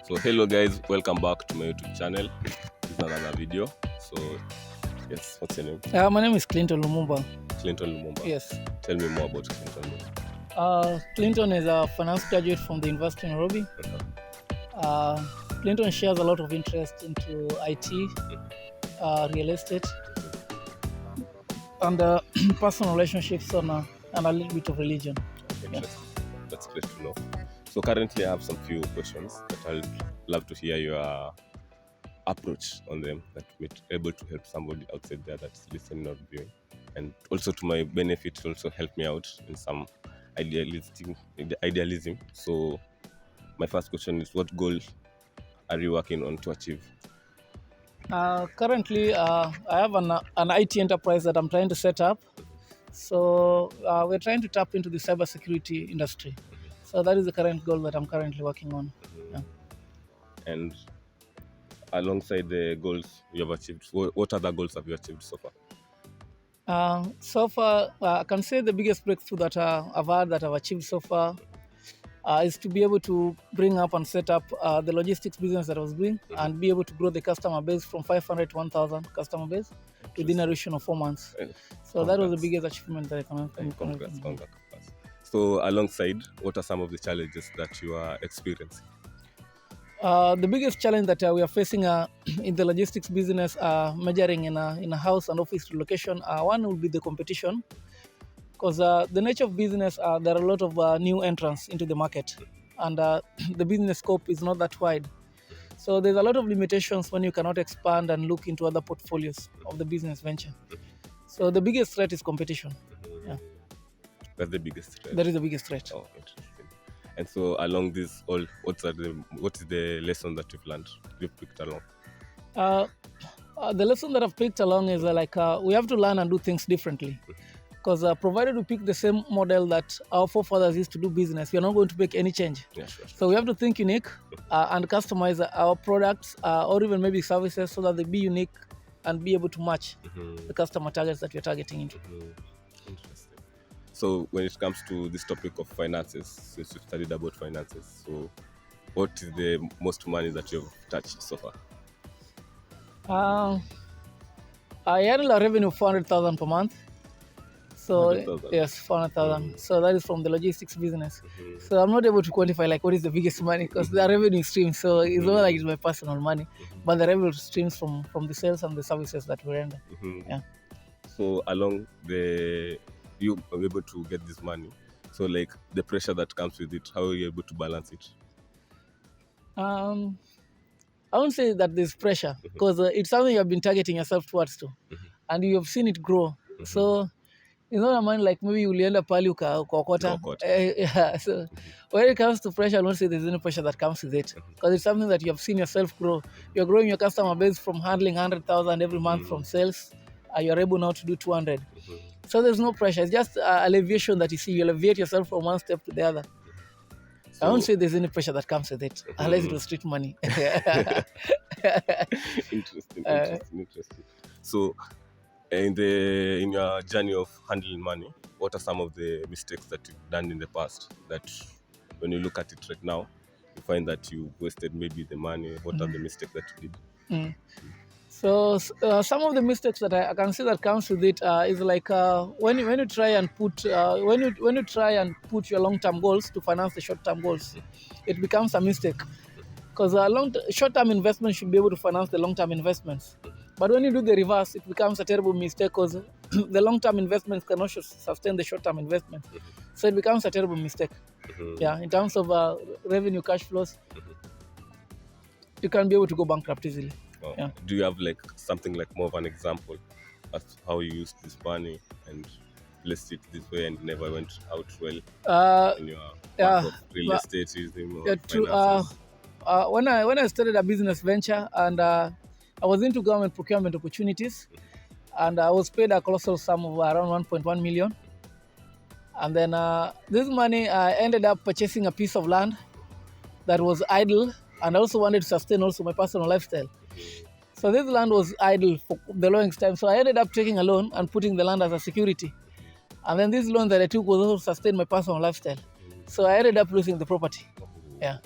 So hello guys, welcome back to my YouTube channel. This is another video. So yes, what's your name? My name is Clinton Lumumba. Clinton Lumumba. Yes. Tell me more about Clinton Lumumba. Clinton is a finance graduate from the University of Nairobi. Clinton shares a lot of interest into IT, real estate, and personal relationships and a little bit of religion. Interesting. That's great to know. So currently I have some few questions that I'd love to hear your approach on them, that may be able to help somebody outside there that's listening or viewing. And also to my benefit, also help me out in some idealism. So my first question is, what goal are you working on to achieve? Currently, I have an IT enterprise that I'm trying to set up. So we're trying to tap into the cybersecurity industry. So that is the current goal that I'm currently working on. Yeah. And alongside the goals you have achieved, what other goals have you achieved so far? So far, I can say the biggest breakthrough that I've achieved so far is to be able to bring up and set up the logistics business that I was doing and be able to grow the customer base from 500 to 1,000 customer base within a duration of 4 months. So that was the biggest achievement that I can. Congrats. So alongside, what are some of the challenges that you are experiencing? The biggest challenge that we are facing in the logistics business, measuring in a house and office location, one will be the competition. Because the nature of business, there are a lot of new entrants into the market, and the business scope is not that wide. So there's a lot of limitations when you cannot expand and look into other portfolios of the business venture. So the biggest threat is competition. Yeah. That's the biggest threat. That is the biggest threat. Oh, interesting. And so along this all, what is the lesson that you've picked along? The lesson that I've picked along is we have to learn and do things differently. Because provided we pick the same model that our forefathers used to do business, we are not going to make any change. Yeah, sure. So we have to think unique and customize our products or even maybe services so that they be unique and be able to match the customer targets that we're targeting into. Interesting. So when it comes to this topic of finances, since you studied about finances, so what is the most money that you've touched so far? I handle a revenue of 400,000 per month. So 100,000. yes, 400,000. So that is from the logistics business. So I'm not able to quantify what is the biggest money because the revenue streams. So it's not like it's my personal money, but the revenue streams from the sales and the services that we render. Yeah. So along you are able to get this money. So the pressure that comes with it, how are you able to balance it? I won't say that there's pressure because it's something you have been targeting yourself towards to, and you have seen it grow. So it's not a mind like maybe you'll end up ukokota. Yeah. So when it comes to pressure, I don't say there's any pressure that comes with it because it's something that you have seen yourself grow. You're growing your customer base from handling 100,000 every month from sales. You're able now to do 200. So there's no pressure. It's just elevation that you see. You elevate yourself from one step to the other. So, I won't say there's any pressure that comes with it, unless it was street money. Interesting. So, in your journey of handling money, what are some of the mistakes that you've done in the past that, when you look at it right now, you find that you wasted maybe the money? What are the mistakes that you did? So some of the mistakes that I can see that comes with it is when you try and put your long-term goals to finance the short-term goals, it becomes a mistake because short-term investments should be able to finance the long-term investments. But when you do the reverse, it becomes a terrible mistake because the long-term investments cannot sustain the short-term investments. So it becomes a terrible mistake. Yeah, in terms of revenue, cash flows, you can be able to go bankrupt easily. Oh. Yeah. Do you have something more of an example as to how you used this money and placed it this way and never went out well in your part of real estate using finances? When I started a business venture and I was into government procurement opportunities, and I was paid a colossal sum of around 1.1 million. And then this money, I ended up purchasing a piece of land that was idle, and I also wanted to sustain also my personal lifestyle. So this land was idle for the longest time. So I ended up taking a loan and putting the land as a security. And then this loan that I took was also to sustain my personal lifestyle. So I ended up losing the property. Yeah.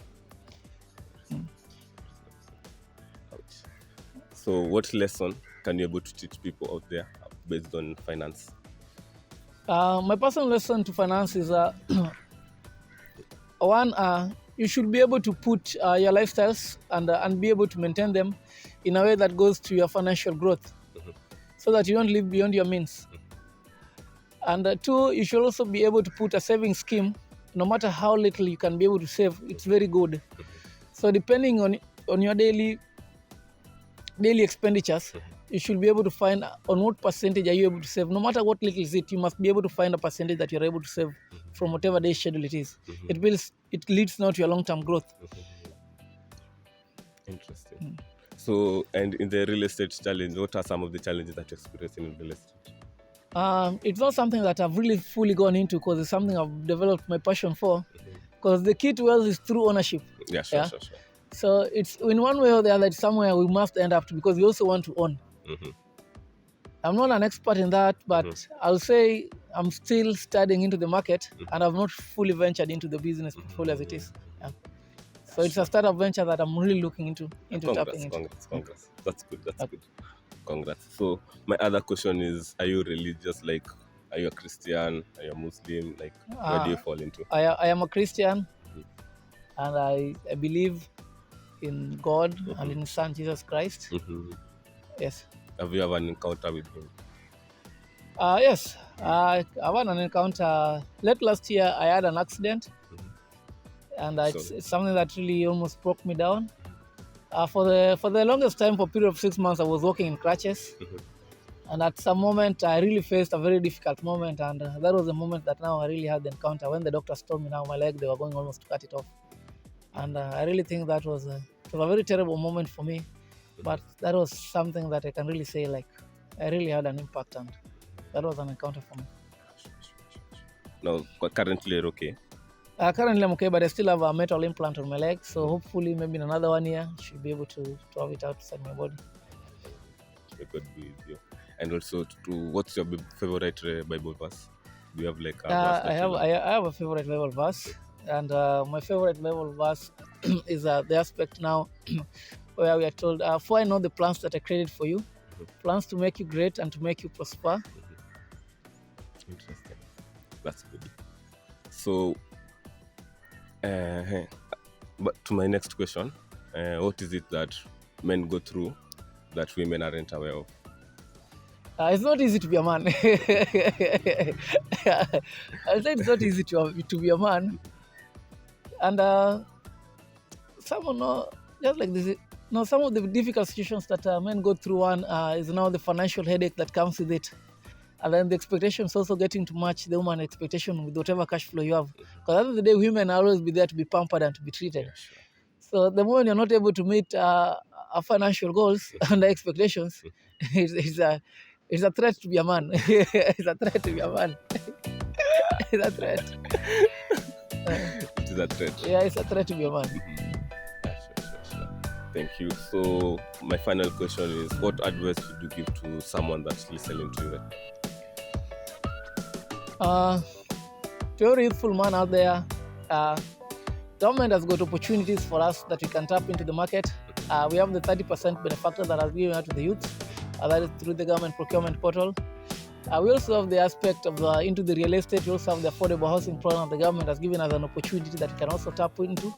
So what lesson can you able to teach people out there based on finance? My personal lesson to finance is one, you should be able to put your lifestyles and be able to maintain them in a way that goes to your financial growth, so that you don't live beyond your means. And two, you should also be able to put a saving scheme. No matter how little you can be able to save, it's very good. So depending on your daily expenditures, you should be able to find on what percentage are you able to save. No matter what little is it, you must be able to find a percentage that you're able to save from whatever day schedule it is. It leads now to your long-term growth. Interesting. So, and in the real estate challenge, what are some of the challenges that you're experiencing in real estate? It's not something that I've really fully gone into, because it's something I've developed my passion for. Because the key to wealth is through ownership. Yeah, sure. So it's in one way or the other, it's somewhere we must end up to, because we also want to own. I'm not an expert in that, but I'll say I'm still studying into the market, and I've not fully ventured into the business portfolio as it is. Yeah. So it's a startup venture that I'm really looking into tapping into. Congrats. That's good. Good. Congrats. So my other question is, are you religious? Like, are you a Christian? Are you a Muslim? Like, where do you fall into? I am a Christian, and I believe in God and in His Son Jesus Christ. Yes. Have you ever an encounter with him? Yes. I've had an encounter. Late last year, I had an accident, and it's something that really almost broke me down. For the longest time, for a period of 6 months, I was walking in crutches. And at some moment, I really faced a very difficult moment, and that was the moment that now I really had the encounter when the doctors told me now my leg, they were going almost to cut it off. And I really think that was a very terrible moment for me, but that was something that I can really say, like, I really had an impact, and that was an encounter for me. Now, currently you're okay? Currently I'm okay, but I still have a metal implant on my leg, so hopefully maybe in another 1 year, I should be able to have it outside my body. May God be with you. And also, what's your favorite Bible verse? Do you have like a verse? I have a favorite Bible verse, and my favorite Bible verse is the aspect now where we are told, "For I know the plans that I created for you, plans to make you great and to make you prosper." Interesting. That's good. So, but to my next question, what is it that men go through that women aren't aware of? It's not easy to be a man. I say it's not easy to be a man. And some of the difficult situations that men go through, one is now the financial headache that comes with it. And then the expectations also getting to match the woman expectation with whatever cash flow you have. Because at the end of the day, women are always be there to be pampered and to be treated. Yeah, sure. So the moment you're not able to meet our financial goals and the expectations, it's a threat to be a man. It's a threat to be a man. It's a threat. It is a threat. Yeah, it's a threat to be a man. Sure. Thank you. So my final question is, what advice would you give to someone that's listening to you? To every youthful man out there, government has got opportunities for us that we can tap into the market. We have the 30% benefactor that has given out to the youth. That is through the government procurement portal. We also have the aspect of into the real estate. We also have the affordable housing program the government has given us an opportunity that we can also tap into.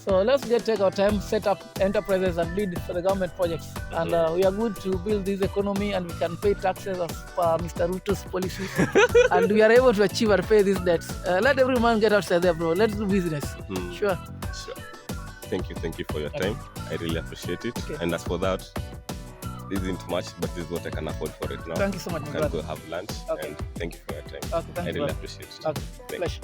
So let's take our time, set up enterprises and bid for the government projects. And we are good to build this economy, and we can pay taxes as per Mr. Ruto's policy. And we are able to achieve and pay these debts. Let every man get outside there, bro. Let's do business. Sure. Thank you for your time. I really appreciate it. Okay. And as for that, this isn't much, but this is what I can afford for it now. Thank you so much. I can go have lunch. Okay. And thank you for your time. Okay, I really appreciate it. Okay. Pleasure.